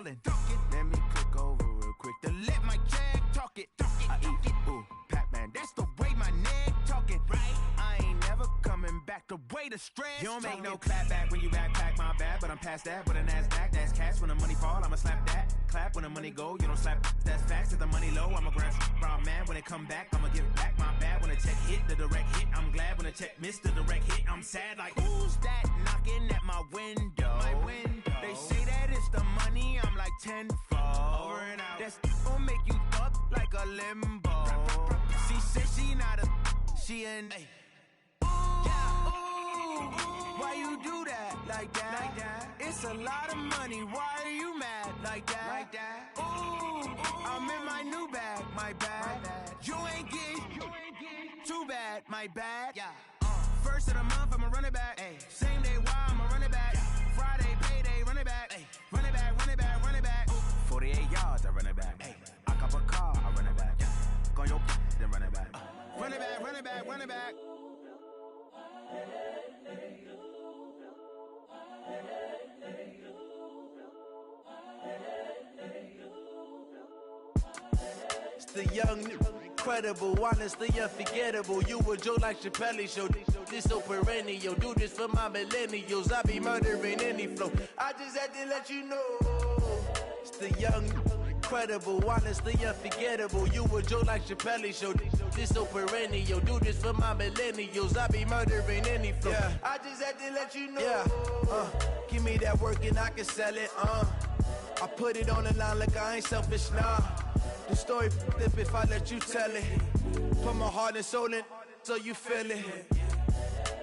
ballin'. Let me click over real quick to let my jag talk it. I eat, ooh, Pac-Man, that's the way my neck talking. Right? I ain't never coming back the way the stress. You don't make no clap back when you backpack, my bad, but I'm past that. With a NASDAQ, that's cash. When the money fall, I'ma slap that. Clap when the money go, you don't slap. That's facts. If the money low, I'ma grab brown man. When it come back, I'ma give back my bad. When the check hit, the direct hit, I'm glad. When the check missed the direct hit, I'm sad. Like, who's that knocking at my window? They say that it's the money, I'm like tenfold. Over and out. That's gon' make you up like a limbo. She said she not a, she an. Why you do that like that? It's a lot of money. Why are you mad like that? Ooh, I'm in my new bag, my bad. You ain't getting too bad, my bad. Yeah. First of the month, I'ma run it back. Ay. Same day, why I'ma run it back. Yeah. Friday, payday, run it back. Ay. Run it back, run it back, run it back. 48 yards, I run it back. Ay. I cop a car, I run it back. Yeah. Go on your then run it back. Run it back, run it back, run it back. It's the young, incredible, honestly unforgettable. You a Joe like Chappelle show. This so perennial. Do this for my millennials. I be murdering any flow. I just had to let you know. It's the young, incredible, honestly unforgettable. You a Joe like Chappelle show. This so perennial. Do this for my millennials. I be murdering any flow. Yeah. I just had to let you know. Yeah. Give me that work and I can sell it. I put it on the line like I ain't selfish, nah. The story flip if I let you tell it. Put my heart and soul in so you feel it.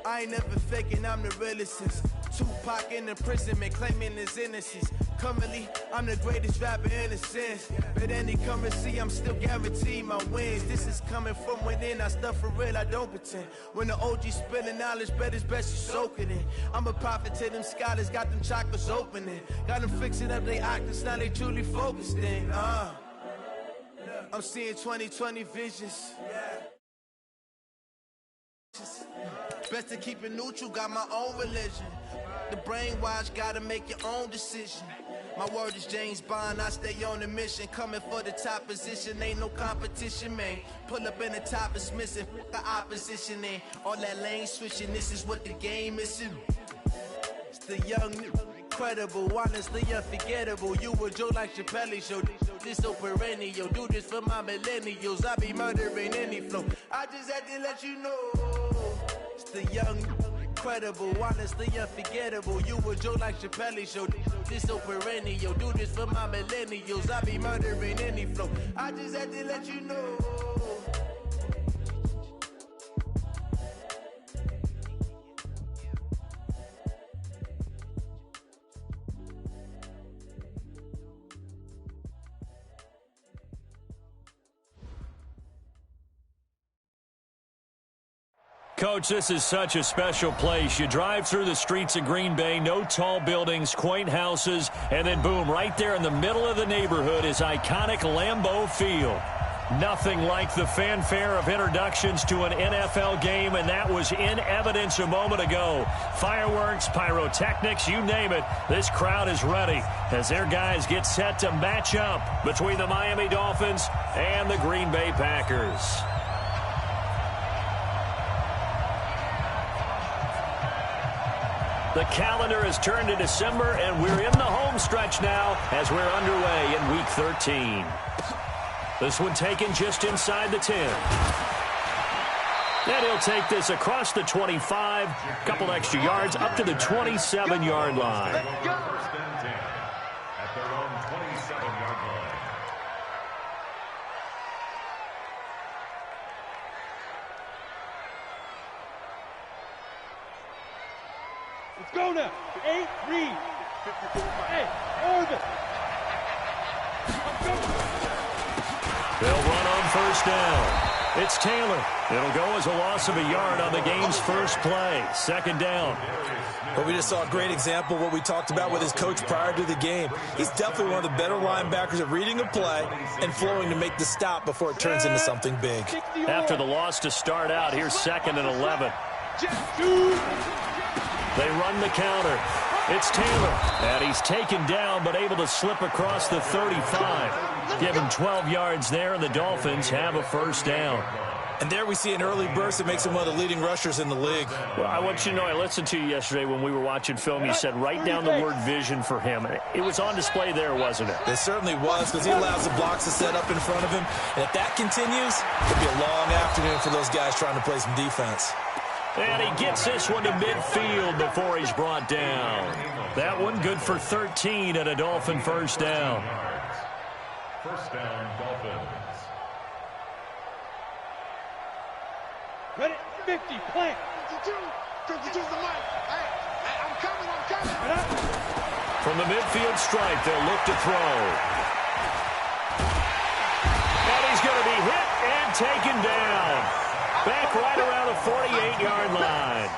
I ain't never faking, I'm the realest since Tupac in imprisonment, claiming his innocence. Currently, I'm the greatest rapper in a sense. But any come and see, I'm still guaranteed my wins. This is coming from within, I stuff for real, I don't pretend. When the OG spilling knowledge, bet it's best you soak it in. I'm a prophet to them scholars, got them chakras opening. Got them fixing up they octaves, now they truly focused in. I'm seeing 2020 visions. Best to keep it neutral, got my own religion. The brainwash, gotta make your own decision. My word is James Bond, I stay on a mission. Coming for the top position, ain't no competition, man. Pull up in the top is missing, the opposition in. All that lane switching, this is what the game is. It's the young, incredible, honestly unforgettable. You a Joe like Chappelle show. This so perennial. Do this for my millennials. I be murdering any flow. I just had to let you know. It's the young, incredible, honestly unforgettable. You a Joe like Chappelle show. This so perennial. Do this for my millennials. I be murdering any flow. I just had to let you know. Coach, this is such a special place. You drive through the streets of Green Bay, no tall buildings, quaint houses, and then boom, right there in the middle of the neighborhood is iconic Lambeau Field. Nothing like the fanfare of introductions to an NFL game, and that was in evidence a moment ago. Fireworks, pyrotechnics, you name it. This crowd is ready as their guys get set to match up between the Miami Dolphins and the Green Bay Packers. The calendar has turned to December, and we're in the home stretch now as we're underway in Week 13. This one taken just inside the 10. And he'll take this across the 25, a couple extra yards, up to the 27-yard line. First and 10 at their own 27-yard line. Let's go now. 8, read. Hey, Orbit. They'll run on first down. It's Taylor. It'll go as a loss of a yard on the game's first play. Second down. But we just saw a great example of what we talked about with his coach prior to the game. He's definitely one of the better linebackers at reading a play and flowing to make the stop before it turns into something big. After the loss to start out, here's 2nd and 11. They run the counter. It's Taylor, and he's taken down but able to slip across the 35. Give him 12 yards there, and the Dolphins have a first down. And there we see an early burst that makes him one of the leading rushers in the league. Well, I want you to know, I listened to you yesterday when we were watching film. You said write down the word vision for him. It was on display there, wasn't it? It certainly was, because he allows the blocks to set up in front of him. And if that continues, it'll be a long afternoon for those guys trying to play some defense. And he gets this one to midfield before he's brought down. That one good for 13 and a Dolphin first down. First down, Dolphins. Ready? 50, plant. 52's the mic. Hey, I'm coming. From the midfield stripe, they'll look to throw. And he's going to be hit and taken down. Back right around the 48-yard line.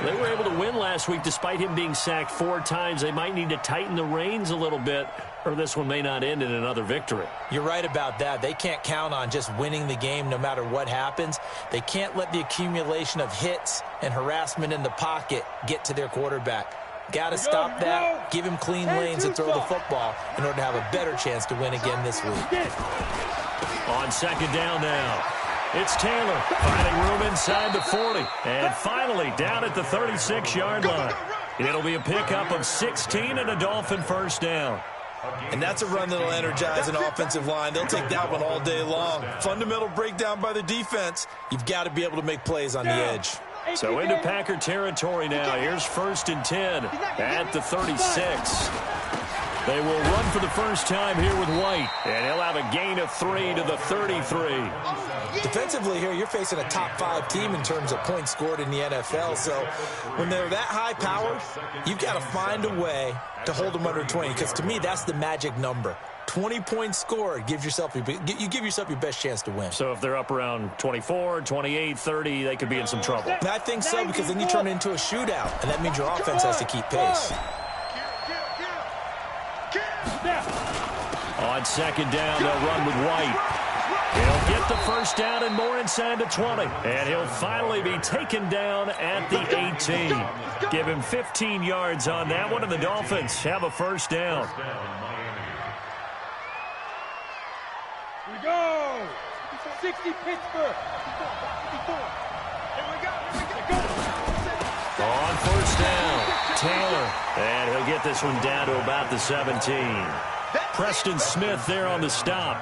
They were able to win last week despite him being sacked 4 times. They might need to tighten the reins a little bit, or this one may not end in another victory. You're right about that. They can't count on just winning the game no matter what happens. They can't let the accumulation of hits and harassment in the pocket get to their quarterback. Got to stop that, give him clean lanes and throw the football in order to have a better chance to win again this week. On second down now, it's Taylor finding room inside the 40. And finally down at the 36-yard line. It'll be a pickup of 16 and a Dolphin first down. And that's a run that'll energize an offensive line. They'll take that one all day long. Fundamental breakdown by the defense. You've got to be able to make plays on the edge. So into Packer territory now. Here's 1st and 10 at the 36. They will run for the first time here with White, and he'll have a gain of 3 to the 33. Defensively here, you're facing a top 5 team in terms of points scored in the NFL. So when they're that high powered, you've got to find a way to hold them under 20, because to me, that's the magic number. 20 points scored gives yourself you give yourself your best chance to win. So if they're up around 24, 28, 30, they could be in some trouble. And I think so, because then you turn it into a shootout, and that means your offense has to keep pace. On second down, they'll run with White. He'll get the first down and more inside the 20. And he'll finally be taken down at the 18. Give him 15 yards on that one, and the Dolphins have a first down. Here we go. 60 Pittsburgh. On first down, Taylor. And he'll get this one down to about the 17. Preston Smith there on the stop.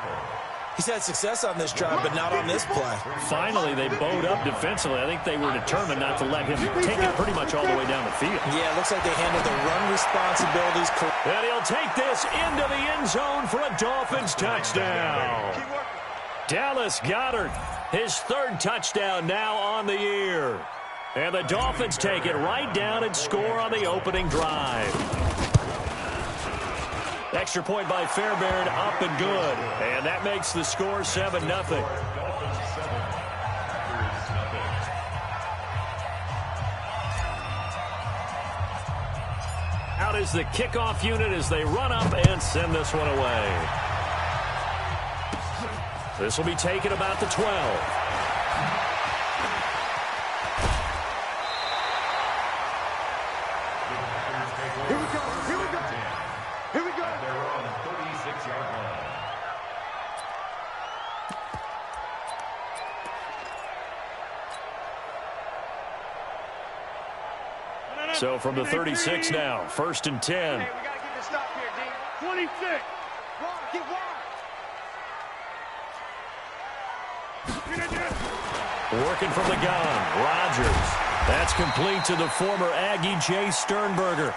He's had success on this drive, but not on this play. Finally, they bowed up defensively. I think they were determined not to let him take it pretty much all the way down the field. Yeah, it looks like they handled the run responsibilities correctly. And he'll take this into the end zone for a Dolphins touchdown. Dallas Goedert, his 3rd touchdown now on the year. And the Dolphins take it right down and score on the opening drive. Extra point by Fairbairn, up and good. And that makes the score 7-0. Out is the kickoff unit as they run up and send this one away. This will be taken about the 12. So from the 36 now, 1st and 10. Hey, we got to get this stop here, D. 26. Get wide. Working from the gun, Rodgers. That's complete to the former Aggie Jay Sternberger.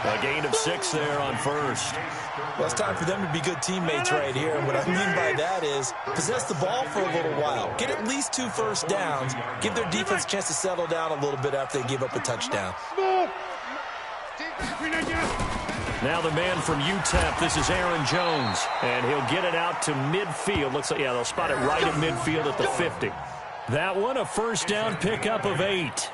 A gain of 6 there on first. Well, it's time for them to be good teammates right here. And what I mean by that is possess the ball for a little while. Get at least 2 first downs. Give their defense a chance to settle down a little bit after they give up a touchdown. Now the man from UTEP, this is Aaron Jones. And he'll get it out to midfield. Looks like, yeah, they'll spot it right at midfield at the 50. That one, a first down pickup of 8.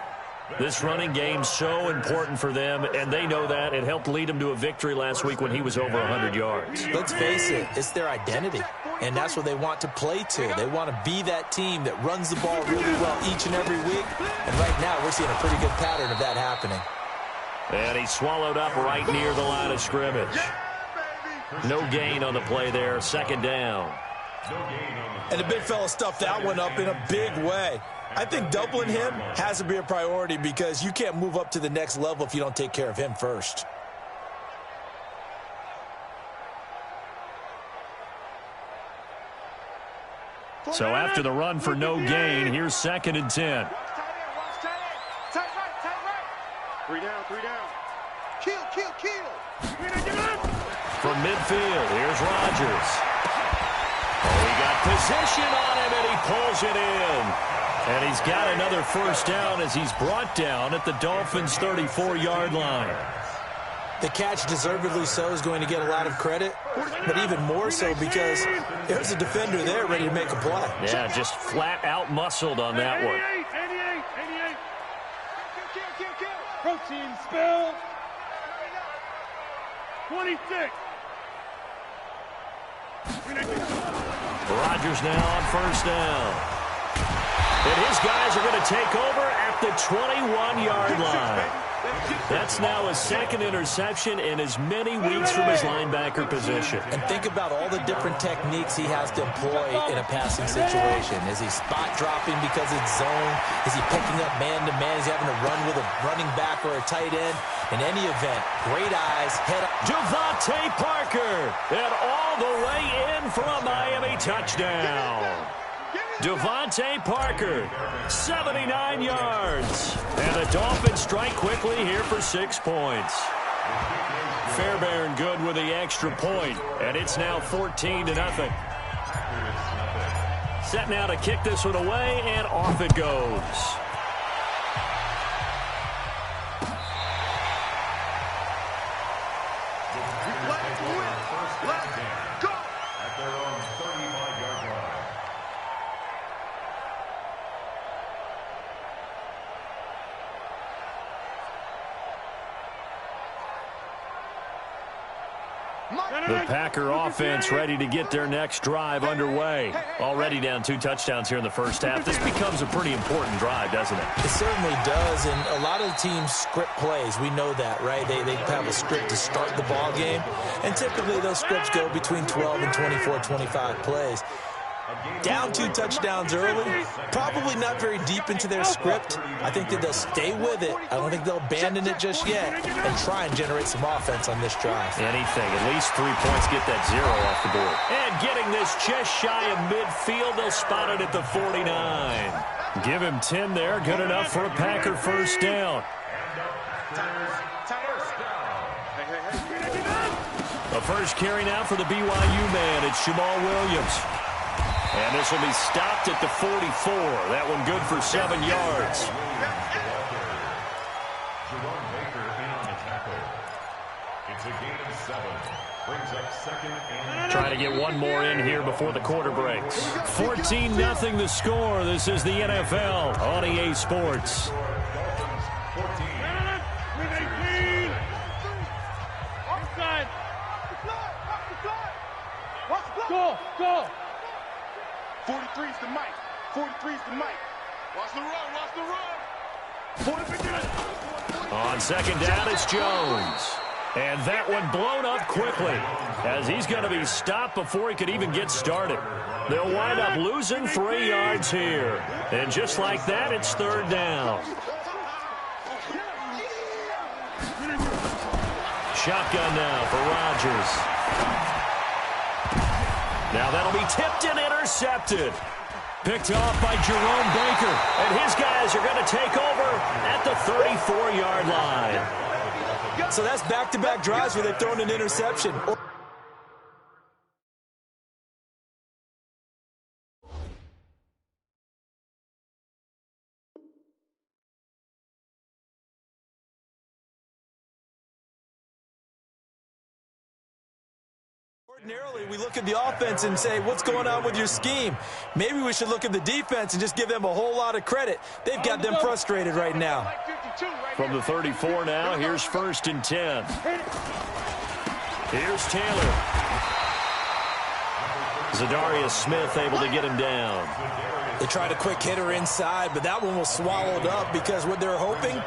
This running game so important for them, and they know that. It helped lead them to a victory last week when he was over 100 yards. Let's face it, it's their identity, and that's what they want to play to. They want to be that team that runs the ball really well each and every week, and right now we're seeing a pretty good pattern of that happening. And he's swallowed up right near the line of scrimmage. No gain on the play there, second down. And the big fella stuffed that one up in a big way. I think doubling him has to be a priority because you can't move up to the next level if you don't take care of him first. So after the run for no gain, here's 2nd and 10. Tight right. 3 down. Kill. From midfield, here's Rodgers. Oh, he got position on him, and he pulls it in. And he's got another first down as he's brought down at the Dolphins' 34-yard line. The catch, deservedly so, is going to get a lot of credit, but even more so because there's a defender there ready to make a play. Yeah, just flat out muscled on that one. 88. Protein spill. 26. Rodgers now on first down. And his guys are going to take over at the 21-yard line. That's now his 2nd interception in as many weeks from his linebacker position. And think about all the different techniques he has to employ in a passing situation. Is he spot dropping because it's zone? Is he picking up man-to-man? Is he having to run with a running back or a tight end? In any event, great eyes, head up. Devontae Parker, and all the way in for a Miami touchdown. Devontae Parker, 79 yards. And the Dolphins strike quickly here for 6 points. Fairbairn good with the extra point, and it's now 14-0. Set now to kick this one away, and off it goes. The Packer offense ready to get their next drive underway. Already down 2 touchdowns here in the first half. This becomes a pretty important drive, doesn't it? It certainly does, and a lot of the teams script plays. We know that, right? They have a script to start the ball game, and typically those scripts go between 12 and 24, 25 plays. Down 2 touchdowns early, probably not very deep into their script. I think that they'll stay with it. I don't think they'll abandon it just yet and try and generate some offense on this drive. Anything, at least 3 points, get that 0 off the board. And getting this just shy of midfield, they'll spot it at the 49. Give him 10 there, good enough for a Packer first down. The first carry now for the BYU man, it's Jamal Williams. And this will be stopped at the 44. That one good for 7 yards. Jerome Baker in on the tackle. It's a gain of 7. Brings up 2nd and... Trying to get one more in here before the quarter breaks. 14-0 the score. This is the NFL on EA Sports. 14. Go. 43's the mic. 43's the mic. Watch the run. 43. On second down, it's Jones. And that one blown up quickly as he's going to be stopped before he could even get started. They'll wind up losing 3 yards here. And just like that, it's 3rd down. Shotgun now for Rodgers. Now that'll be tipped and intercepted. Picked off by Jerome Baker. And his guys are going to take over at the 34-yard line. So that's back-to-back drives where they've thrown an interception. Ordinarily, we look at the offense and say, what's going on with your scheme? Maybe we should look at the defense and just give them a whole lot of credit. They've got them frustrated right now. From the 34 now, here's 1st and 10. Here's Taylor. Zadarius Smith able to get him down. They tried a quick hitter inside, but that one was swallowed up because what they're hoping,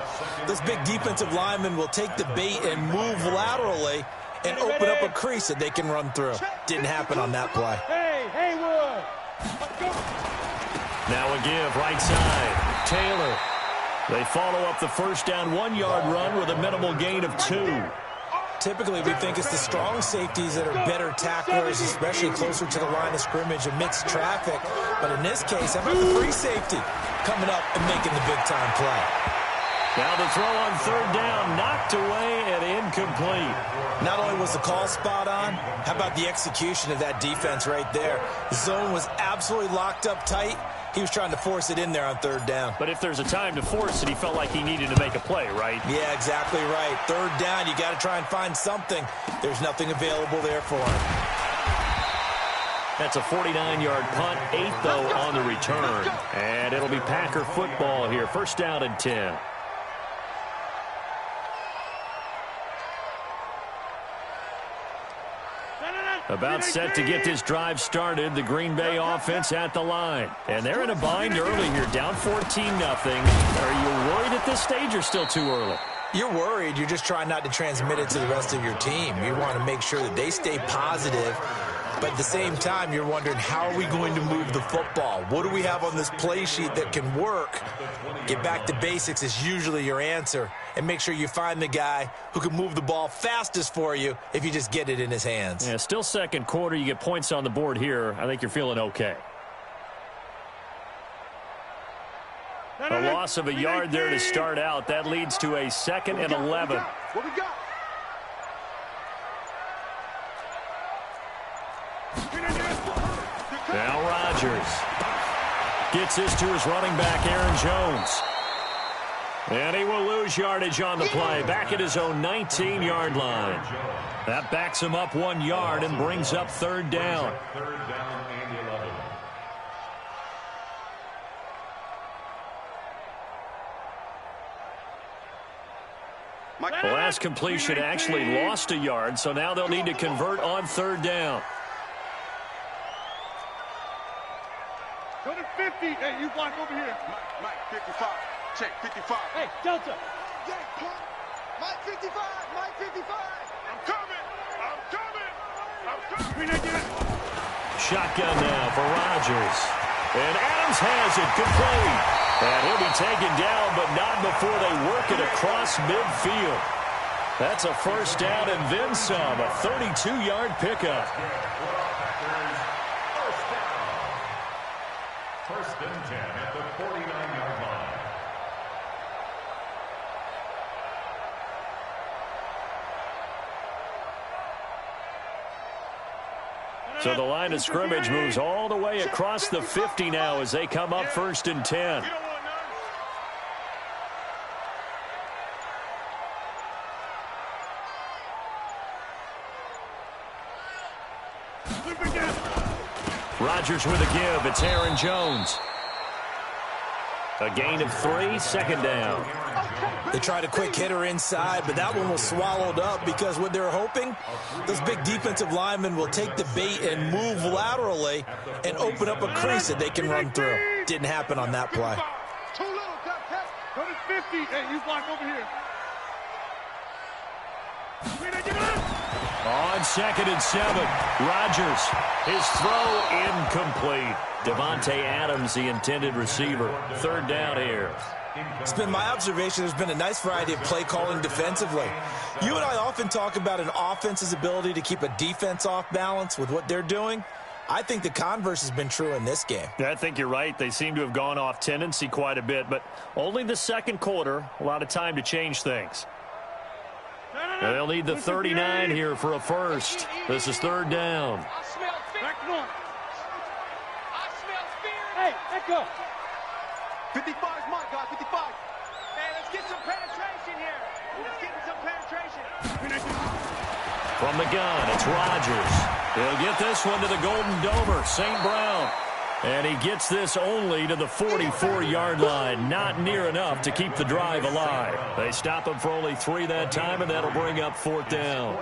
this big defensive lineman will take the bait and move laterally and open up a crease that they can run through. Didn't happen on that play. Hey, Haywood. Let's go. Now a give right side. Taylor. They follow up the first down 1-yard run with a minimal gain of 2. Typically, we think it's the strong safeties that are better tacklers, especially closer to the line of scrimmage amidst traffic. But in this case, how about the free safety coming up and making the big-time play? Now the throw on third down, knocked away and incomplete. Not only was the call spot on, how about the execution of that defense right there? The zone was absolutely locked up tight. He was trying to force it in there on third down. But if there's a time to force it, he felt like he needed to make a play, right? Yeah, exactly right. Third down, you got to try and find something. There's nothing available there for him. That's a 49-yard punt, 8 though on the return. And it'll be Packer football here. First down and 10. About set to get this drive started, the Green Bay offense at the line. And they're in a bind early here, down 14-0. Are you worried at this stage or still too early? You're worried. You're just trying not to transmit it to the rest of your team. You want to make sure that they stay positive. But at the same time, you're wondering, how are we going to move the football? What do we have on this play sheet that can work? Get back to basics is usually your answer. And make sure you find the guy who can move the ball fastest for you if you just get it in his hands. Yeah, still second quarter. You get points on the board here. I think you're feeling okay. A loss of a yard there to start out. That leads to a 2nd and 11. What we got? Now Rodgers gets this to his running back, Aaron Jones. And he will lose yardage on the play, back at his own 19-yard line. That backs him up 1 yard and brings up third down. The last completion actually lost a yard, so now they'll need to convert on third down. Go to 50. Hey, you block over here. Mike, 55. Check, 55. Hey, Delta. Mike, 55. Mike, 55. I'm coming. I'm coming. I'm coming. Shotgun now for Rodgers. And Adams has it, complete. And he'll be taken down, but not before they work it across midfield. That's a first down and then some, a 32-yard pickup. First and 10 at the 49-yard line. So the line of scrimmage moves all the way across the 50 now as they come up first and 10. Rodgers with a give. It's Aaron Jones. A gain of 3, second down. They tried a quick hitter inside, but that one was swallowed up because what they're hoping, this big defensive lineman will take the bait and move laterally and open up a crease that they can run through. Didn't happen on that play. Too little, Go to 50. Hey, you block over here. On 2nd and 7, Rodgers. His throw incomplete. Devontae Adams, the intended receiver. Third down here. It's been my observation there's been a nice variety of play calling defensively. You and I often talk about an offense's ability to keep a defense off balance with what they're doing. I think the converse has been true in this game. I think you're right. They seem to have gone off tendency quite a bit, but only the second quarter. A lot of time to change things. They'll need the 39 here for a first. This is third down. Hey, Echo. 55 is my guy, 55. Man, let's get some penetration here. Let's get some penetration. From the gun, it's Rodgers. He'll get this one to the Golden Domer, St. Brown. And he gets this only to the 44-yard line. Not near enough to keep the drive alive. They stop him for only 3 that time, and that'll bring up fourth down.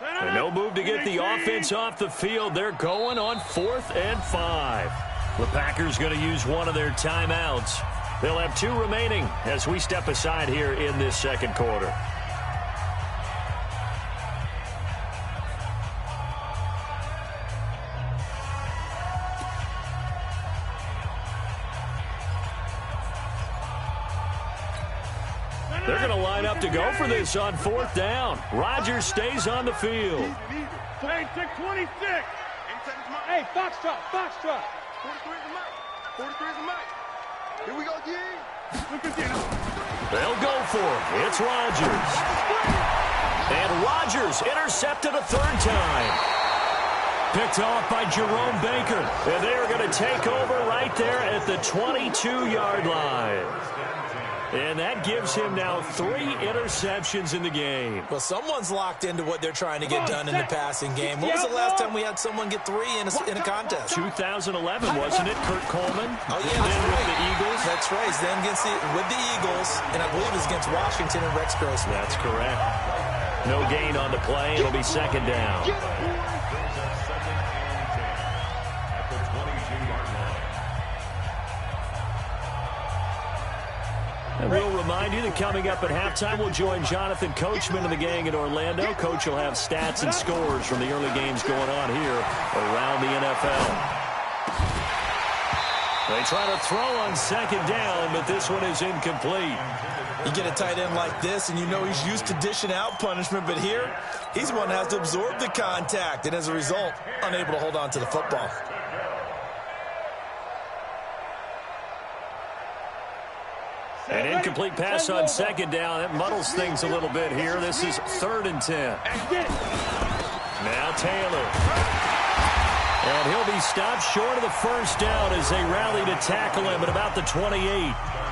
And no move to get the offense off the field. They're going on 4th and 5. The Packers going to use one of their timeouts. They'll have 2 remaining as we step aside here in this second quarter. They're going to line up to go for this on 4th down. Rodgers stays on the field. Hey, 26. Hey, Foxtrot, Foxtrot. 43 is the mic. 43 is the mic. Here we go, G. Look at this. They'll go for it. It's Rodgers. And Rodgers intercepted a 3rd time. Picked off by Jerome Baker. And they are going to take over right there at the 22-yard line. And that gives him now 3 interceptions in the game. Well, someone's locked into what they're trying to get done in the passing game. When was the last time we had someone get 3 in a contest? 2011, wasn't it? Kurt Coleman. Oh, yeah, And then that's with right. the Eagles. That's right. He's then with the Eagles, and I believe it was against Washington and Rex Grossman. That's correct. No gain on the play. It'll be 2nd down. And we'll remind you that coming up at halftime, we'll join Jonathan Coachman and the gang in Orlando. Coach will have stats and scores from the early games going on here around the NFL. They try to throw on 2nd down, but this one is incomplete. You get a tight end like this, and you know he's used to dishing out punishment, but here, he's one that has to absorb the contact, and as a result, unable to hold on to the football. An incomplete pass on 2nd down. That muddles things a little bit here. This is 3rd and 10. Now Taylor. And he'll be stopped short of the 1st down as they rally to tackle him at about the 28.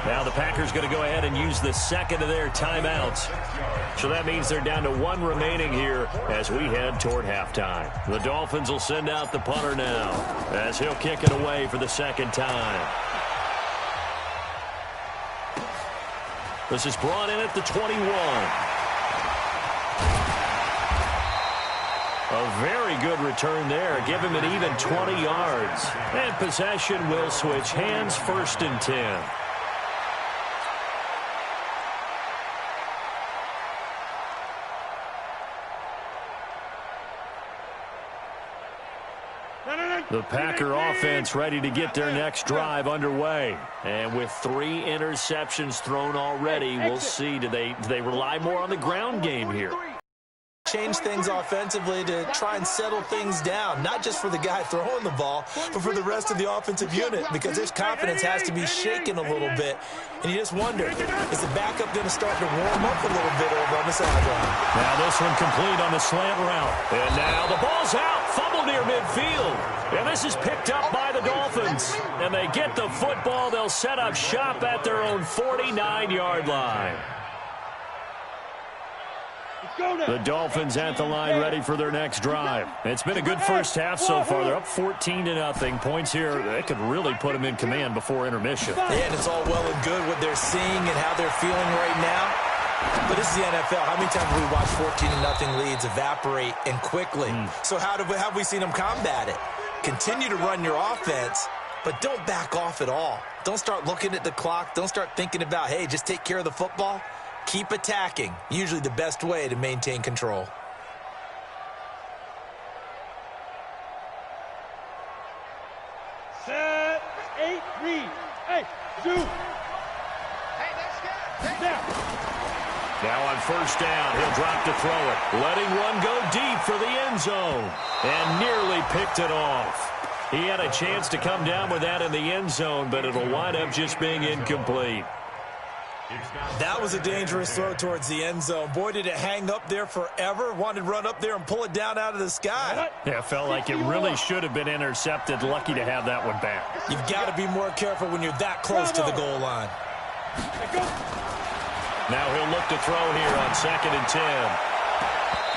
Now the Packers going to go ahead and use the 2nd of their timeouts. So that means they're down to 1 remaining here as we head toward halftime. The Dolphins will send out the punter now as he'll kick it away for the 2nd time. This is brought in at the 21. A very good return there. Give him an even 20 yards. And possession will switch hands. 1st and 10. The Packer offense ready to get their next drive underway. And with 3 interceptions thrown already, we'll see, do they rely more on the ground game here? Change things offensively to try and settle things down, not just for the guy throwing the ball, but for the rest of the offensive unit, because his confidence has to be shaken a little bit. And you just wonder, is the backup going to start to warm up a little bit over on the sideline? Now this one complete on the slant route. And now the ball's out. Fumble near midfield. And this is picked up by the Dolphins. And they get the football. They'll set up shop at their own 49-yard line. The Dolphins at the line ready for their next drive. It's been a good first half so far. They're up 14-0. Points here, they could really put them in command before intermission. Yeah, and it's all well and good what they're seeing and how they're feeling right now. But this is the NFL. How many times have we watched 14-0 leads evaporate and quickly? So how have we seen them combat it? Continue to run your offense, but don't back off at all. Don't start looking at the clock. Don't start thinking about, hey, just take care of the football. Keep attacking. Usually the best way to maintain control. Set, 8, read. Hey, Zoo. Hey, that's good. Now on 1st down, he'll drop to throw it. Letting one go deep for the end zone. And nearly picked it off. He had a chance to come down with that in the end zone, but it'll wind up just being incomplete. That was a dangerous throw towards the end zone. Boy, did it hang up there forever. Wanted to run up there and pull it down out of the sky. Yeah, it felt like it really should have been intercepted. Lucky to have that one back. You've got to be more careful when you're that close to the goal line. Now he'll look to throw here on 2nd and 10.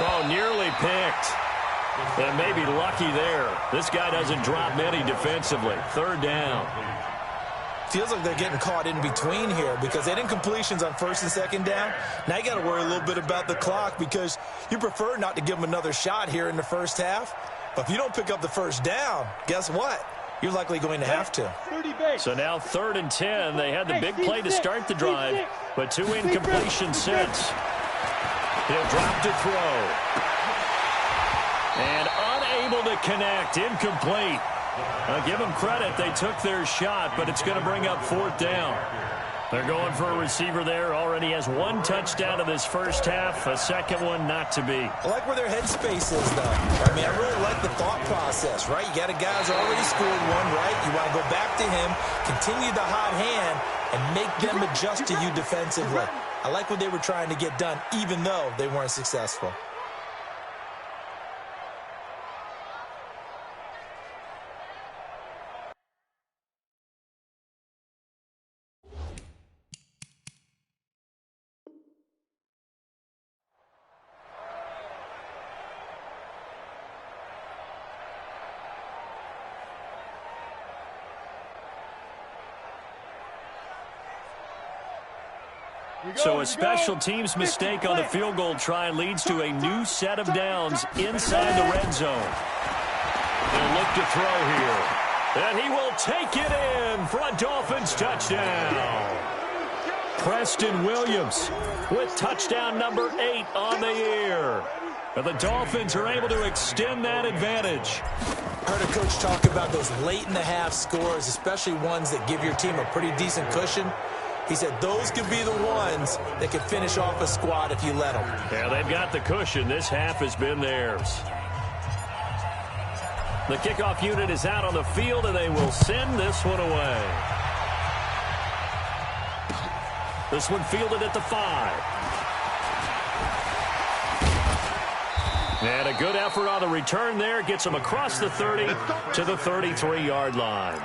Oh, nearly picked. And maybe lucky there. This guy doesn't drop many defensively. 3rd down. feels like they're getting caught in between here because they didn't completions on first and second down. Now you got to worry a little bit about the clock because you prefer not to give them another shot here in the first half. But if you don't pick up the first down, guess what? You're likely going to have to. So now 3rd and 10. They had the big play to start the drive, but 2 incompletions since. He'll drop to throw. And unable to connect. Incomplete. I'll give them credit. They took their shot, but it's going to bring up 4th down. They're going for a receiver there. Already has 1 touchdown in this first half. A second one not to be. I like where their headspace is, though. I mean, I really like the thought process, right? You got a guy who's already scored one, right? You want to go back to him, continue the hot hand, and make them adjust to you defensively. I like what they were trying to get done, even though they weren't successful. So a special teams mistake on the field goal try leads to a new set of downs inside the red zone. They'll look to throw here. And he will take it in for a Dolphins touchdown. Preston Williams with touchdown number 8 on the year. And the Dolphins are able to extend that advantage. I heard a coach talk about those late-in-the-half scores, especially ones that give your team a pretty decent cushion. He said those could be the ones that could finish off a squad if you let them. Yeah, they've got the cushion. This half has been theirs. The kickoff unit is out on the field, and they will send this one away. This one fielded at the 5. And a good effort on the return there. Gets them across the 30 to the 33-yard line.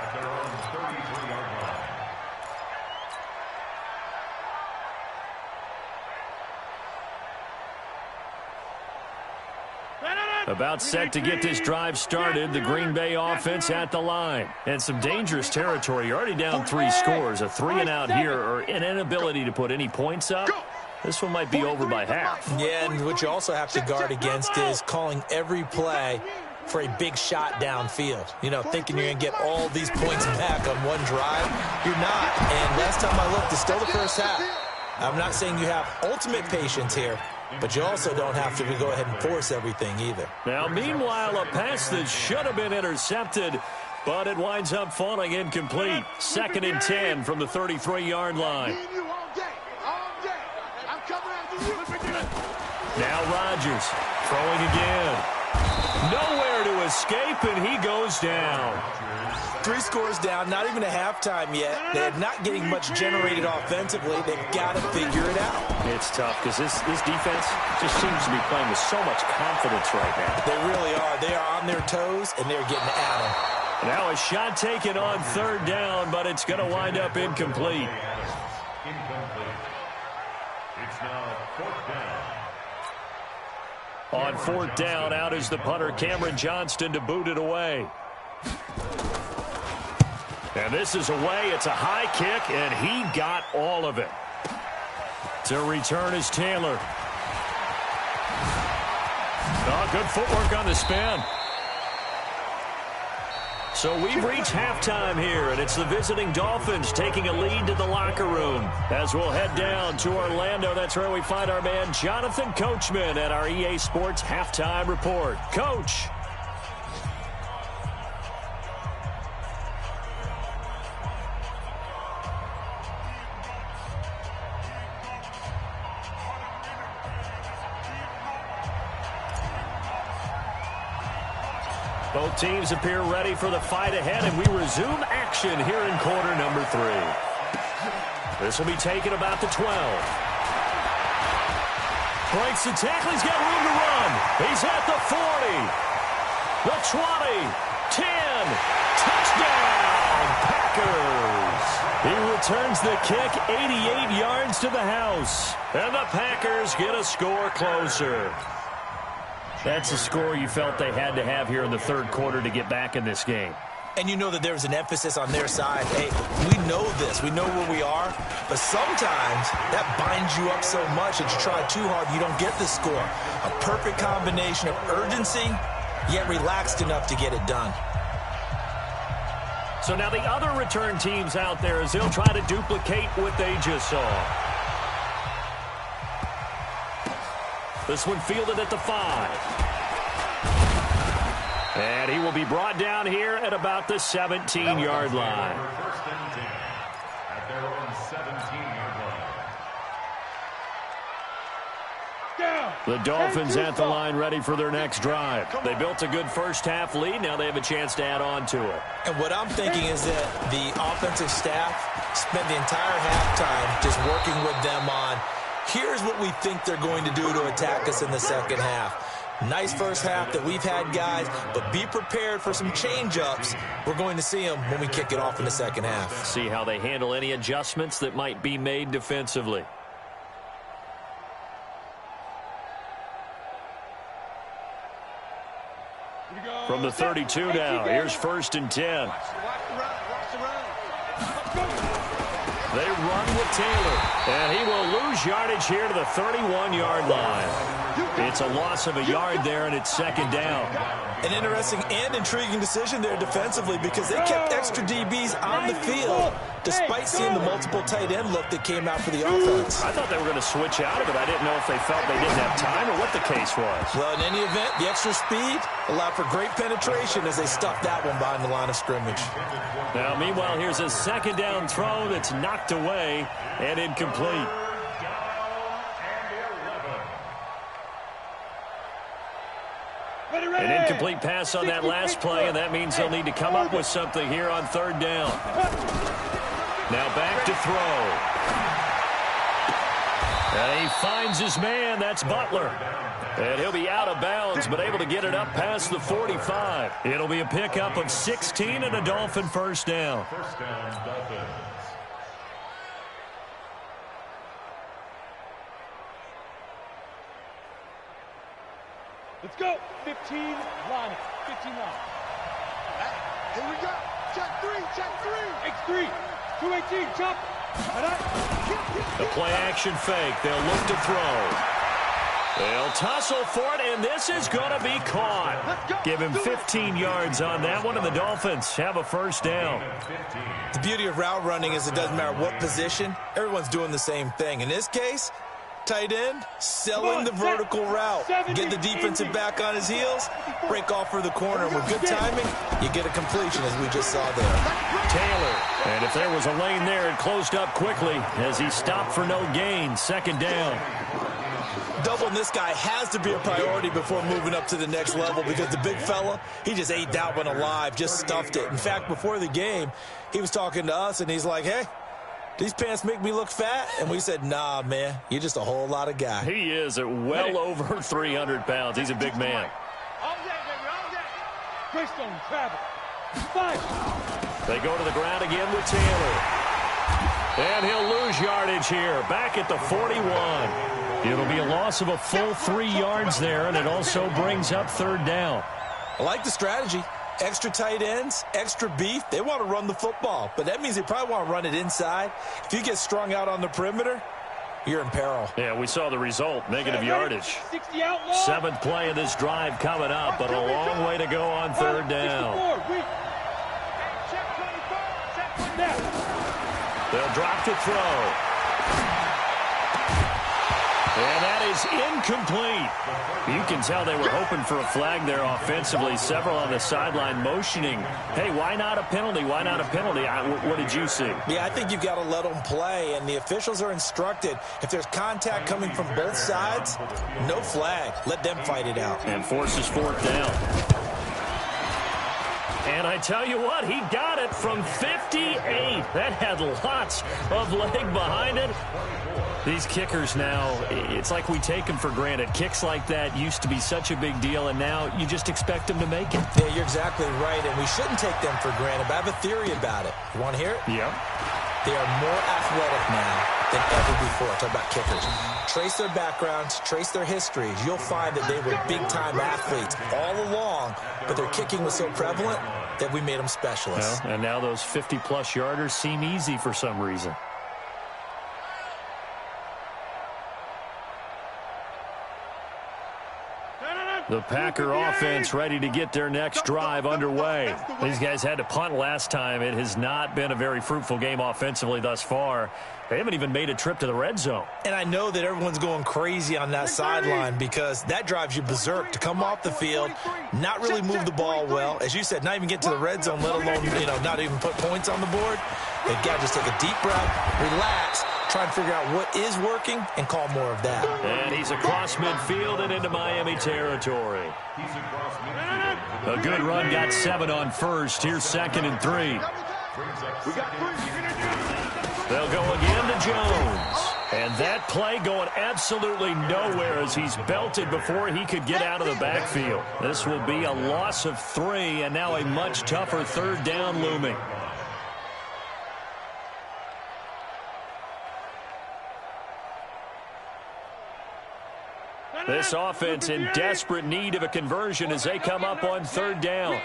About set to get this drive started. The Green Bay offense at the line. And some dangerous territory. You're already down 3 scores. A 3-and-out here or an inability to put any points up. This one might be over by half. Yeah, and what you also have to guard against is calling every play for a big shot downfield. You know, thinking you're going to get all these points back on one drive. You're not. And last time I looked, it's still the first half. I'm not saying you have ultimate patience here, but you also don't have to go ahead and force everything either. Now, meanwhile, a pass that should have been intercepted, but it winds up falling incomplete. 2nd and 10 from the 33-yard line. Now Rodgers throwing again. Nowhere to escape, and he goes down. 3 scores down, not even a halftime yet. They're not getting much generated offensively. They've got to figure it out. It's tough because this defense just seems to be playing with so much confidence right now. They really are. They are on their toes, and they're getting at them. Now a shot taken on 3rd down, but it's going to wind up incomplete. Incomplete. It's now 4th down. On 4th down, out is the punter, Cameron Johnston, to boot it away. And this is away. It's a high kick, and he got all of it. To return is Taylor. Oh, good footwork on the spin. So we've reached halftime here, and it's the visiting Dolphins taking a lead to the locker room. As we'll head down to Orlando, that's where we find our man Jonathan Coachman at our EA Sports Halftime Report. Coach. Both teams appear ready for the fight ahead, and we resume action here in quarter number 3. This will be taken about the 12. Breaks the tackle. He's got room to run. He's at the 40. The 20. 10. Touchdown, Packers. He returns the kick 88 yards to the house. And the Packers get a score closer. That's a score you felt they had to have here in the 3rd quarter to get back in this game. and you know that there's an emphasis on their side. Hey, we know this. We know where we are. But sometimes that binds you up so much that you try too hard, you don't get the score. A perfect combination of urgency, yet relaxed enough to get it done. So now the other return teams out there as they'll try to duplicate what they just saw. This one fielded at the 5. And he will be brought down here at about the 17-yard line. First and 10 at their own 17-yard line. The Dolphins at the line ready for their next drive. They built a good first-half lead. Now they have a chance to add on to it. And what I'm thinking is that the offensive staff spent the entire halftime just working with them on, here's what we think they're going to do to attack us in the second half. Nice first half that we've had, guys, but be prepared for some change-ups. We're going to see them when we kick it off in the second half. See how they handle any adjustments that might be made defensively. From the 32 now, here's 1st and 10. Watch the run. Watch the run. They run with Taylor, and he will lose yardage here to the 31-yard line. It's a loss of a yard there, and it's second down. An interesting and intriguing decision there defensively because they kept extra DBs on the field despite seeing the multiple tight end look that came out for the offense. I thought they were going to switch out of it. I didn't know if they felt they didn't have time or what the case was. Well, in any event, the extra speed allowed for great penetration as they stuffed that one behind the line of scrimmage. Now, meanwhile, here's a second down throw that's knocked away and incomplete. An incomplete pass on that last play, and that means they'll need to come up with something here on 3rd down. Now back to throw. And he finds his man. That's Butler. And he'll be out of bounds, but able to get it up past the 45. It'll be a pickup of 16 and a Dolphin first down. First down, Dolphins. Let's go. 15 line. 15 line. Here we go. Check 3. Check 3. X3. 218. Chop. The play action fake. They'll look to throw. They'll tussle for it, and this is going to be caught. Give him 15 yards on that one, and the Dolphins have a first down. The beauty of route running is it doesn't matter what position. Everyone's doing the same thing. In this case, tight end, selling the vertical route. Get the defensive back on his heels, break off for the corner. With good timing, you get a completion as we just saw there. Taylor, and if there was a lane there, it closed up quickly as he stopped for no gain. Second down. Doubling this guy has to be a priority before moving up to the next level because the big fella, he just ate that one alive, just stuffed it. In fact, before the game, he was talking to us, and he's like, hey, these pants make me look fat? And we said, nah, man, you're just a whole lot of guy. He is at well over 300 pounds. He's a big man. All day, baby, all day. Greystone, travel. 5. They go to the ground again with Taylor. And he'll lose yardage here, back at the 41. It'll be a loss of a full 3 yards there, and it also brings up 3rd down. I like the strategy. Extra tight ends, extra beef. They want to run the football, but that means they probably want to run it inside. If you get strung out on the perimeter, you're in peril. Yeah, we saw the result, negative yardage. 60 outlaw. 7th play of this drive coming up, but a long way to go on 3rd down. Check 24. Check 24. They'll drop to throw. And that is incomplete. You can tell they were hoping for a flag there offensively. Several on the sideline motioning, hey, why not a penalty? Why not a penalty? What did you see? Yeah, I think you've got to let them play, and the officials are instructed. If there's contact coming from both sides, no flag. Let them fight it out. And forces 4th down. And I tell you what, he got it from 58. That had lots of leg behind it. These kickers now, it's like we take them for granted. Kicks like that used to be such a big deal, and now you just expect them to make it. Yeah, you're exactly right, and we shouldn't take them for granted. But I have a theory about it. You want to hear it? Yeah. They are more athletic now than ever before. Talk about kickers. Trace their backgrounds, trace their histories. You'll find that they were big-time athletes all along, but their kicking was so prevalent, that we made them specialists. Well, and now those 50-plus yarders seem easy for some reason. The Packer offense ready to get their next drive underway. These guys had to punt last time. It has not been a very fruitful game offensively thus far. They haven't even made a trip to the red zone. And I know that everyone's going crazy on that sideline because that drives you berserk to come off the field, not really move the ball well. As you said, not even get to the red zone, let alone, not even put points on the board. They've got to just take a deep breath, relax, try and figure out what is working and call more of that. And he's across midfield and into Miami territory. A good run, got 7 on first. Here's 2nd and 3. They'll go again to Jones. And that play going absolutely nowhere as he's belted before he could get out of the backfield. This will be a loss of 3 and now a much tougher 3rd down looming. This offense in desperate need of a conversion as they come up on 3rd down.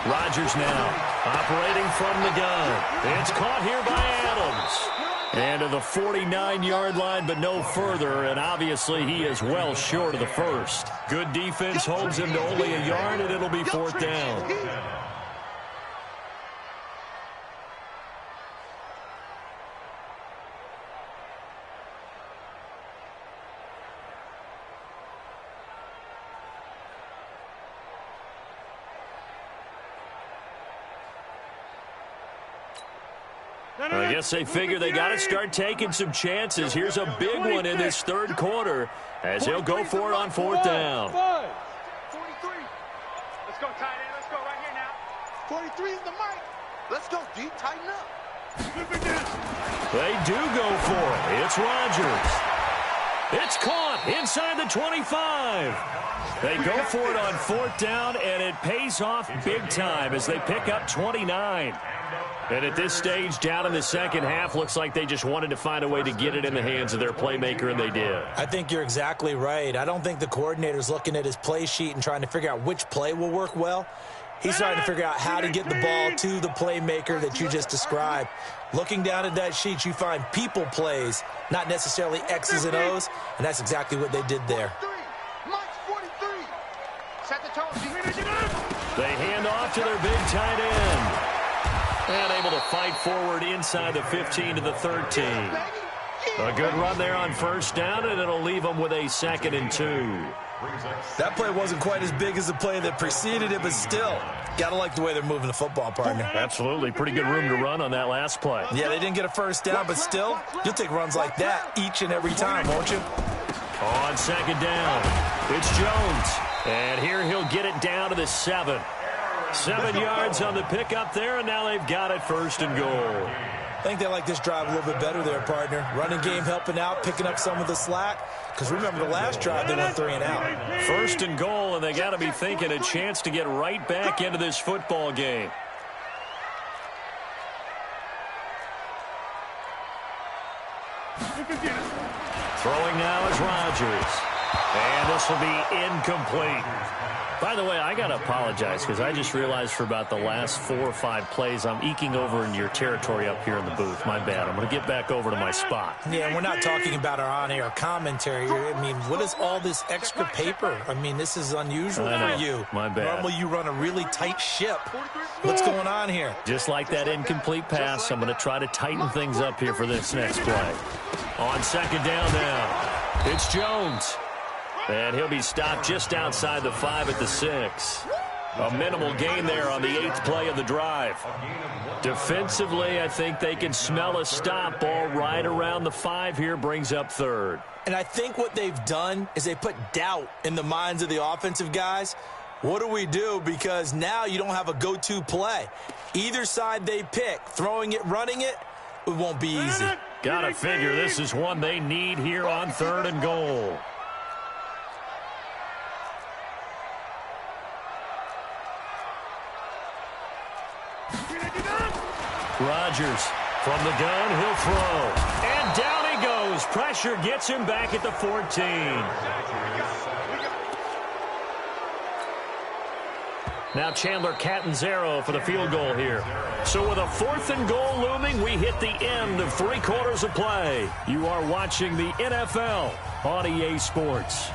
Rodgers now operating from the gun. It's caught here by Adams. And to the 49-yard line, but no further, and obviously he is well short of the first. Good defense holds him to only a yard, and it'll be 4th down. I guess they figure they got to start taking some chances. Here's a big one in this 3rd quarter as he'll go for it on 4th down. 43. Let's go, tight end. Let's go right here now. 43 is the mic. Let's go, D. Tighten up. They do go for it. It's Rodgers. It's caught inside the 25. They go for it on 4th down, and it pays off big time as they pick up 29. And at this stage, down in the second half, looks like they just wanted to find a way to get it in the hands of their playmaker, and they did. I think you're exactly right. I don't think the coordinator's looking at his play sheet and trying to figure out which play will work well. He's trying to figure out how to get the ball to the playmaker that you just described. Looking down at that sheet, you find people plays, not necessarily X's and O's, and that's exactly what they did there. They hand off to their big tight end. And able to fight forward inside the 15 to the 13. A good run there on 1st down, and it'll leave them with a 2nd and 2. That play wasn't quite as big as the play that preceded it, but still, got to like the way they're moving the football, partner. Absolutely. Pretty good room to run on that last play. Yeah, they didn't get a 1st down, but still, you'll take runs like that each and every time, won't you? On 2nd down, it's Jones. And here he'll get it down to the 7. 7 yards on the pickup there, and now they've got it 1st and goal. I think they like this drive a little bit better there, partner. Running game helping out, picking up some of the slack. Because remember, the last drive, they went 3 and out. 1st and goal, and they got to be thinking a chance to get right back into this football game. Throwing now is Rodgers. And this will be incomplete. By the way, I got to apologize because I just realized for about the last 4 or 5 plays, I'm eking over into your territory up here in the booth. My bad. I'm going to get back over to my spot. Yeah, we're not talking about our on-air commentary. I mean, what is all this extra paper? I mean, this is unusual for you. My bad. Normally, you run a really tight ship. What's going on here? Just like that incomplete pass, I'm going to try to tighten things up here for this next play. On 2nd down now, it's Jones. And he'll be stopped just outside the 5 at the 6. A minimal gain there on the 8th play of the drive. Defensively, I think they can smell a stop ball right around the 5 here, brings up 3rd. And I think what they've done is they put doubt in the minds of the offensive guys. What do we do? Because now you don't have a go-to play. Either side they pick, throwing it, running it, it won't be easy. Gotta figure this is one they need here on 3rd and goal. Rodgers from the gun, he'll throw. And down he goes. Pressure gets him back at the 14. Now Chandler Catanzaro for the field goal here. So with a 4th and goal looming, we hit the end of 3 quarters of play. You are watching the NFL on EA Sports.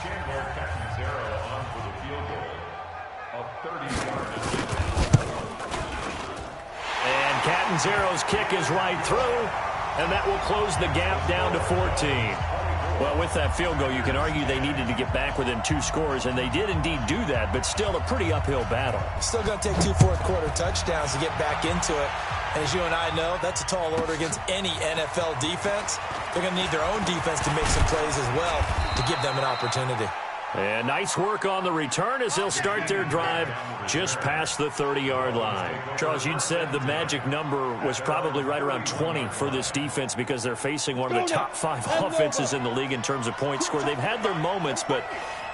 Chandler Catanzaro on for the field goal of 30-yard. And Catanzaro's kick is right through, and that will close the gap down to 14. Well, with that field goal, you can argue they needed to get back within 2 scores, and they did indeed do that, but still a pretty uphill battle. Still going to take 2 fourth-quarter touchdowns to get back into it. And as you and I know, that's a tall order against any NFL defense. They're going to need their own defense to make some plays as well to give them an opportunity. And nice work on the return as they'll start their drive just past the 30-yard line. Charles, you'd said the magic number was probably right around 20 for this defense because they're facing one of the top 5 offenses in the league in terms of points scored. They've had their moments, but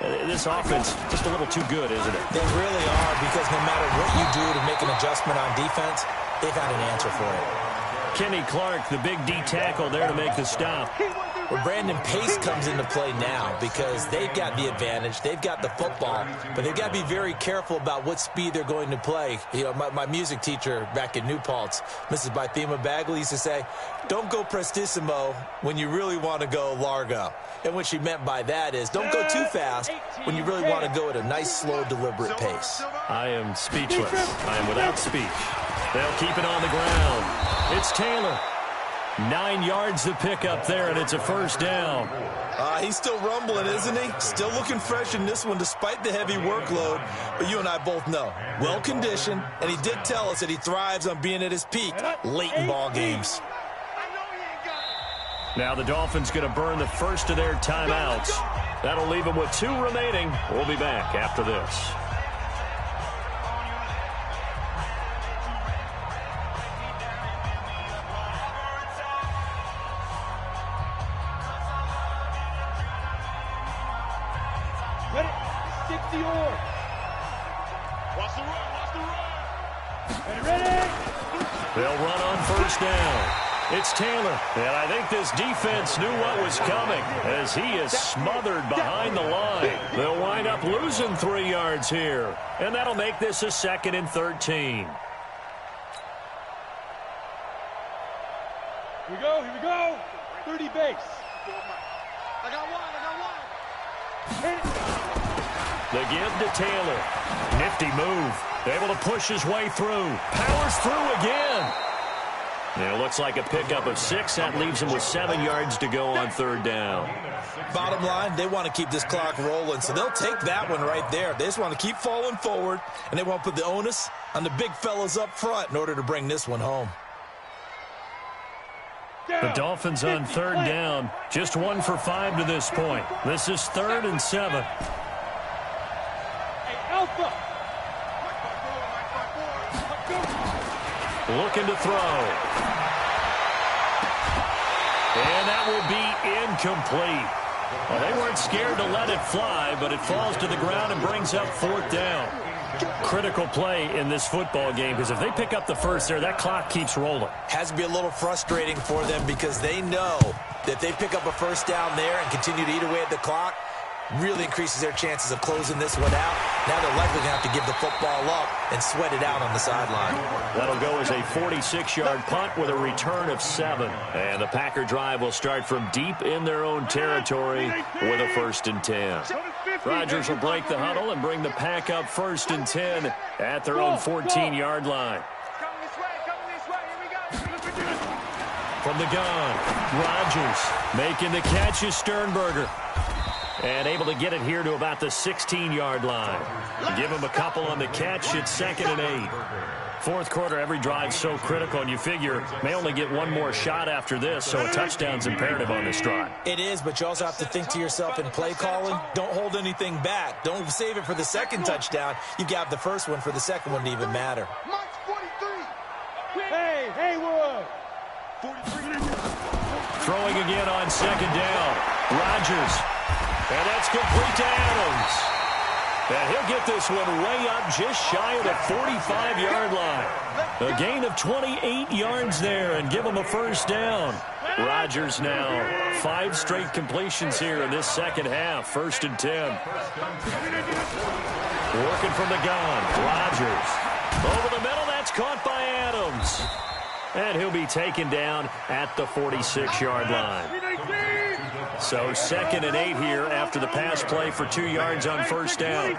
this offense just a little too good, isn't it? They really are, because no matter what you do to make an adjustment on defense, they've had an answer for it. Kenny Clark, the big D tackle there to make the stop. Well, Brandon Pace comes into play now because they've got the advantage. They've got the football, but they've got to be very careful about what speed they're going to play. You know, my music teacher back in New Paltz, Mrs. Bythema Bagley, used to say, don't go prestissimo when you really want to go largo. And what she meant by that is don't go too fast when you really want to go at a nice, slow, deliberate pace. I am speechless. I am without speech. They'll keep it on the ground. It's Taylor. 9 yards to pick up there, and it's a first down. He's still rumbling, isn't he? Still looking fresh in this one despite the heavy workload. But you and I both know, well-conditioned, and he did tell us that he thrives on being at his peak late in ball games. Now the Dolphins going to burn the first of their timeouts. That'll leave them with 2 remaining. We'll be back after this. They'll run on first down. It's Taylor, and I think this defense knew what was coming as he is smothered behind the line. They'll wind up losing 3 yards here, and that'll make this a 2nd and 13. Here we go. 30 base. I got one. The give to Taylor. Nifty move. Able to push his way through. Powers through again. And it looks like a pickup of 6. That leaves him with 7 yards to go on 3rd down. Bottom line, they want to keep this clock rolling, so they'll take that one right there. They just want to keep falling forward, and they want to put the onus on the big fellas up front in order to bring this one home. The Dolphins on 3rd down. Just 1 for 5 to this point. This is 3rd and 7. Hey, Alpha. Looking to throw. And that will be incomplete. Well, they weren't scared to let it fly, but it falls to the ground and brings up 4th down. Critical play in this football game, because if they pick up the first there, that clock keeps rolling. Has to be a little frustrating for them because they know that they pick up a first down there and continue to eat away at the clock, really increases their chances of closing this one out. Now they're likely going to have to give the football up and sweat it out on the sideline. That'll go as a 46-yard punt with a return of 7. And the Packer drive will start from deep in their own territory with a 1st and 10. Rodgers will break the huddle and bring the Pack up 1st and 10 at their own 14-yard line. Coming this way, here we go. From the gun, Rodgers making the catch is Sternberger. And able to get it here to about the 16-yard line. Give him a couple on the catch. It's 2nd and 8. 4th quarter, every drive's so critical, and you figure may only get 1 more shot after this, so a touchdown's imperative on this drive. It is, but you also have to think to yourself in play calling, don't hold anything back. Don't save it for the 2nd touchdown. You've got the first one for the 2nd one to even matter. Mike's 43. Hey, Haywood. Throwing again on second down. Rodgers. And that's complete to Adams. And he'll get this one way up just shy of the 45-yard line. A gain of 28 yards there and give him a first down. Rodgers now 5 straight completions here in this second half. 1st and 10. Working from the gun. Rodgers. Over the middle. That's caught by Adams. And he'll be taken down at the 46-yard line. So 2nd and 8 here after the pass play for 2 yards on first down.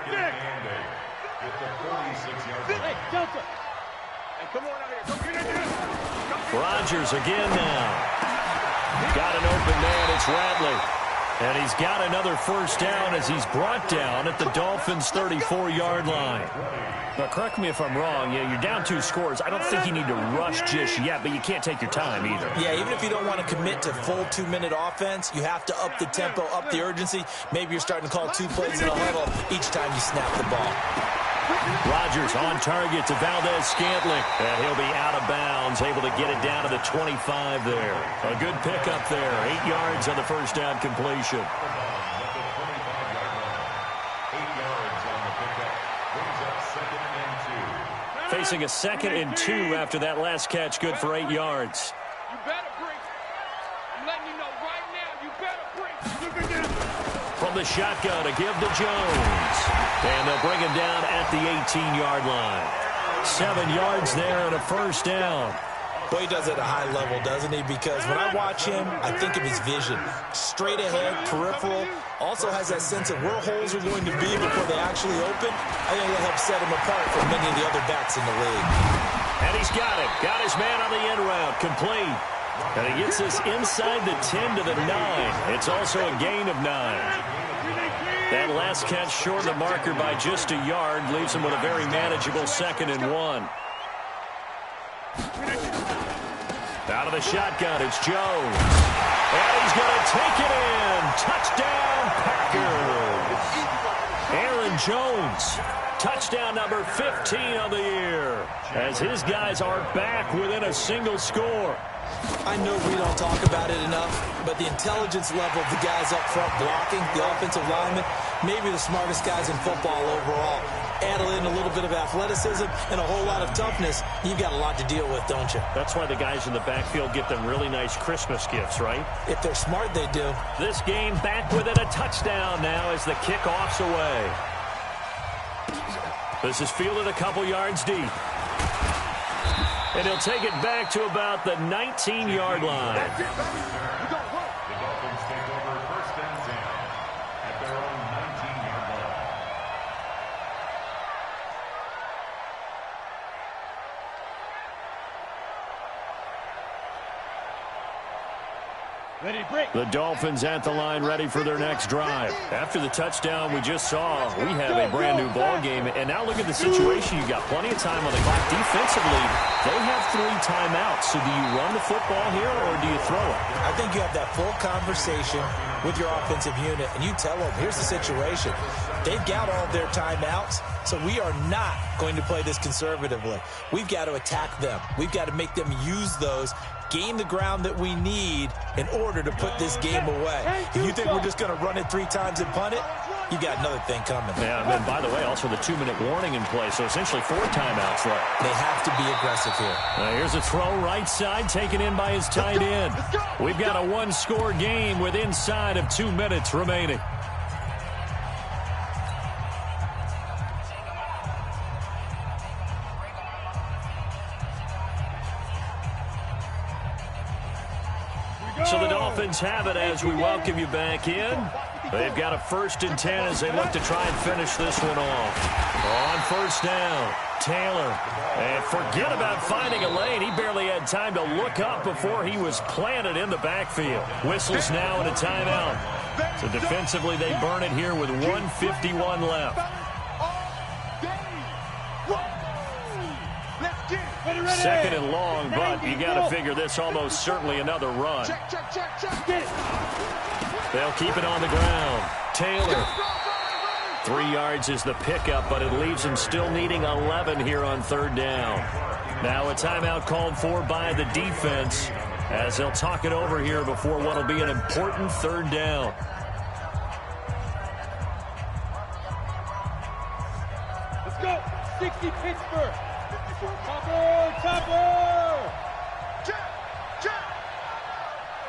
Rodgers again now. Got an open man. It's Ratley. And he's got another first down as he's brought down at the Dolphins' 34-yard line. Now, correct me if I'm wrong. Yeah, you're down 2 scores. I don't think you need to rush just yet, but you can't take your time either. Yeah, even if you don't want to commit to full 2-minute offense, you have to up the tempo, up the urgency. Maybe you're starting to call 2 plays in a huddle each time you snap the ball. Rodgers on target to Valdez-Scantling. And he'll be out of bounds, able to get it down to the 25 there. A good pickup there. 8 yards on the first down completion. Facing a 2nd and 2 after that last catch, good for 8 yards. You better bring. I'm letting you know right now, you better bring. From the shotgun to give to Jones. And they'll bring him down at the 18-yard line. 7 yards there and a first down. Boy, he does it at a high level, doesn't he? Because when I watch him, I think of his vision. Straight ahead, peripheral. Also has that sense of where holes are going to be before they actually open. I think that helps set him apart from many of the other backs in the league. And he's got it. Got his man on the end route. Complete. And he gets this inside the 10 to the 9. It's also a gain of 9. That last catch short of the marker by just a yard leaves him with a very manageable 2nd and 1. Out of the shotgun, it's Jones. And he's going to take it in. Touchdown, Packers. Aaron Jones, touchdown number 15 of the year, as his guys are back within a single score. I know we don't talk about it enough, but the intelligence level of the guys up front blocking, the offensive linemen, maybe the smartest guys in football overall. Add in a little bit of athleticism and a whole lot of toughness, you've got a lot to deal with, don't you? That's why the guys in the backfield get them really nice Christmas gifts, right? If they're smart, they do. This game back within a touchdown now as the kickoff's away. This is fielded a couple yards deep. And he'll take it back to about the 19-yard line. The Dolphins take over 1st and 10 at their own 19-yard line. The Dolphins at the line, ready for their next drive. After the touchdown we just saw, we have a brand new ball game. And now look at the situation. You've got plenty of time on the clock. Defensively, they have 3 timeouts. So do you run the football here or do you throw it? I think you have that full conversation with your offensive unit, and you tell them, here's the situation. They've got all of their timeouts, so we are not going to play this conservatively. We've got to attack them. We've got to make them use those, gain the ground that we need in order to put this game away. If you think we're just going to run it 3 times and punt it, you got another thing coming. Yeah, and then, by the way, also the 2-minute warning in play, so essentially 4 timeouts left. They have to be aggressive here. Now here's a throw right side, taken in by his tight end. We've got a 1-score game with inside of 2 minutes remaining. So the Dolphins have it as we welcome you back in. They've got a 1st and 10 as they look to try and finish this one off. On first down, Taylor. And forget about finding a lane. He barely had time to look up before he was planted in the backfield. Whistles now and a timeout. So defensively, they burn it here with 1:51 left. Second and long, but you got to figure this almost certainly another run. They'll keep it on the ground. Taylor. 3 yards is the pickup, but it leaves him still needing 11 here on 3rd down. Now a timeout called for by the defense. as they'll talk it over here before what will be an important third down. Let's go. 60 Pittsburgh. Topper.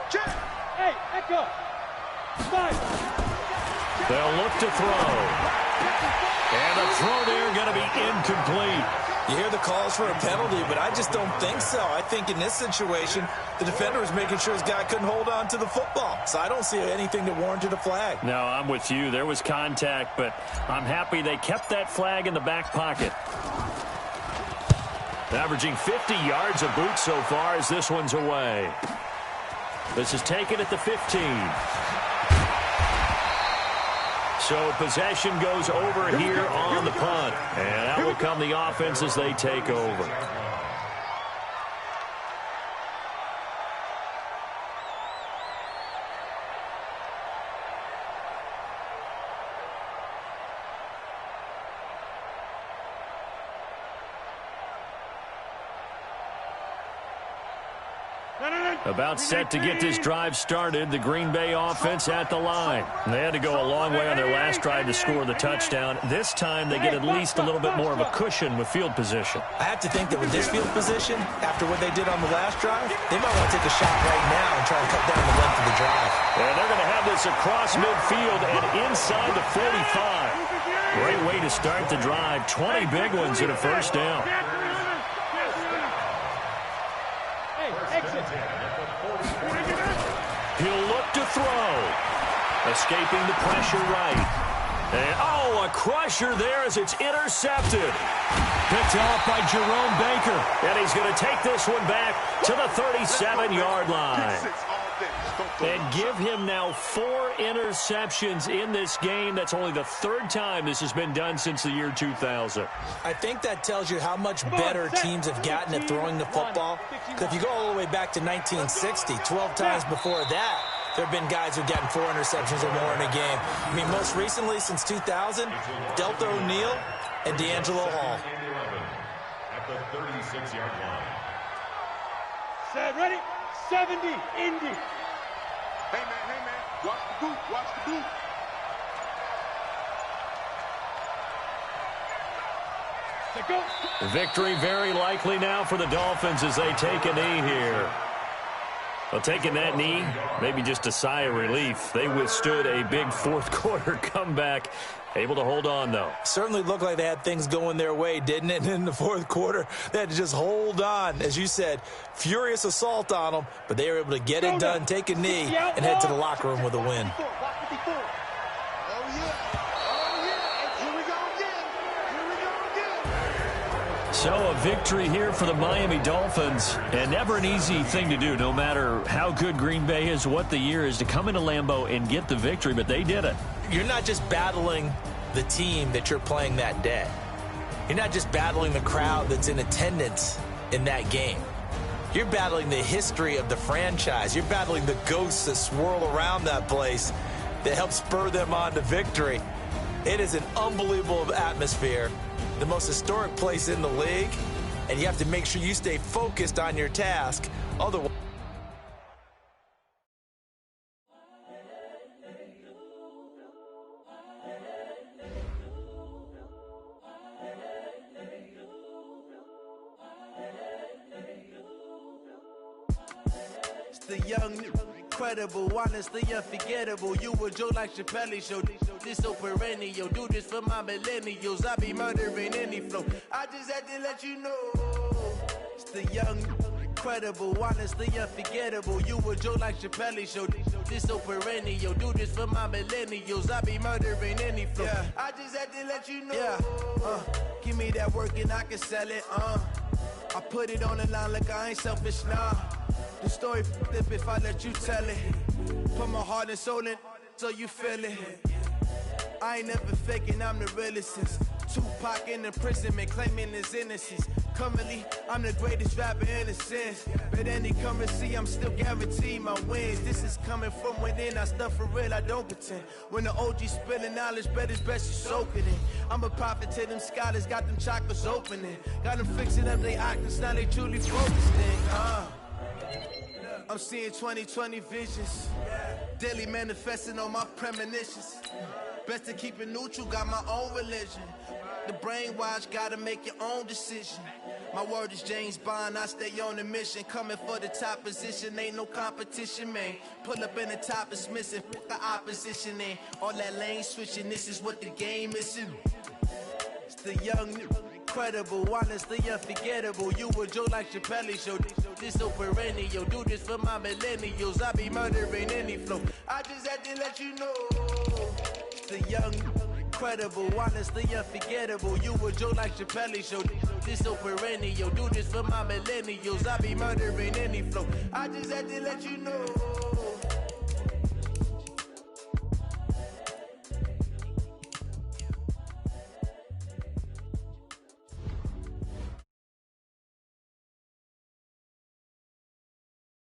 Check. Hey, echo. 5. They'll look to throw. And the throw there going to be incomplete. You hear the calls for a penalty, but I just don't think so. I think in this situation, the defender was making sure his guy couldn't hold on to the football. So I don't see anything that warranted a flag. No, I'm with you. There was contact, but I'm happy they kept that flag in the back pocket. Averaging 50 yards a boot so far as this one's away. This is taken at the 15. So possession goes over here on the punt. And out will come the offense as they take over. About set to get this drive started, the Green Bay offense at the line. They had to go a long way on their last drive to score the touchdown. This time they get at least a little bit more of a cushion with field position. I have to think that with this field position, after what they did on the last drive, they might want to take a shot right now and try to cut down the length of the drive. And they're going to have this across midfield and inside the 45. Great way to start the drive. 20 big ones and a first down. He'll look to throw. Escaping the pressure right. And, a crusher there as it's intercepted. Picked off by Jerome Baker. And he's going to take this one back to the 37-yard line. And give him now 4 interceptions in this game. That's only the 3rd time this has been done since the year 2000. I think that tells you how much better teams have gotten at throwing the football. Because if you go all the way back to 1960, 12 times before that, there have been guys who've gotten 4 interceptions or more in a game. I mean, most recently, since 2000, Delta O'Neal and D'Angelo Hall. At the 36-yard line. Set, ready? 70, Indy. Hey, man. Watch the boot. Watch the boot. Go. Victory very likely now for the Dolphins as they take a knee here. Well, taking that knee, maybe just a sigh of relief. They withstood a big fourth-quarter comeback. Able to hold on, though. Certainly looked like they had things going their way, didn't it? In the fourth quarter, they had to just hold on. As you said, furious assault on them, but they were able to get it done, take a knee, and head to the locker room with a win. So a victory here for the Miami Dolphins, and never an easy thing to do, no matter how good Green Bay is, what the year is, to come into Lambeau and get the victory, but they did it. You're not just battling the team that you're playing that day. You're not just battling the crowd that's in attendance in that game. You're battling the history of the franchise. You're battling the ghosts that swirl around that place that help spur them on to victory. It is an unbelievable atmosphere, the most historic place in the league, and you have to make sure you stay focused on your task. Otherwise, The young, incredible, honestly unforgettable. You a Joe like Chappelle show. This so perennial. Do this for my millennials. I be murdering any flow. I just had to let you know. It's the young, incredible, honestly unforgettable. You a Joe like Chappelle show. This so perennial. Do this for my millennials. I be murdering any flow. Yeah. I just had to let you know. Yeah. Give me that work and I can sell it. I put it on the line like I ain't selfish, nah. The story flip if I let you tell it. Put my heart and soul in so you feel it. I ain't never faking, I'm the realest since Tupac in imprisonment, claiming his innocence. Currently, I'm the greatest rapper in a sense. But any currency, I'm still guaranteed my wins. This is coming from within, I stuff for real, I don't pretend. When the OG spilling knowledge, bet it's best you soak it in. I'm a prophet to them scholars, got them chakras opening. Got them fixing up they octaves, now they truly focused in. I'm seeing 20/20 visions. Daily manifesting on my premonitions. Best to keep it neutral, got my own religion. The brainwash, gotta make your own decision. My word is James Bond, I stay on a mission. Coming for the top position, ain't no competition, man. Pull up in the top, it's missing, put the opposition in. All that lane switching, this is what the game is in. It's the young, incredible, honest, the unforgettable. You a Joe like Chappelle show. This so perennial, do this for my millennials. I be murdering any flow. I just had to let you know. It's the young, incredible, honest, the unforgettable. You a Joe like Chappelle show. This so perennial, do this for my millennials. I be murdering any flow. I just had to let you know.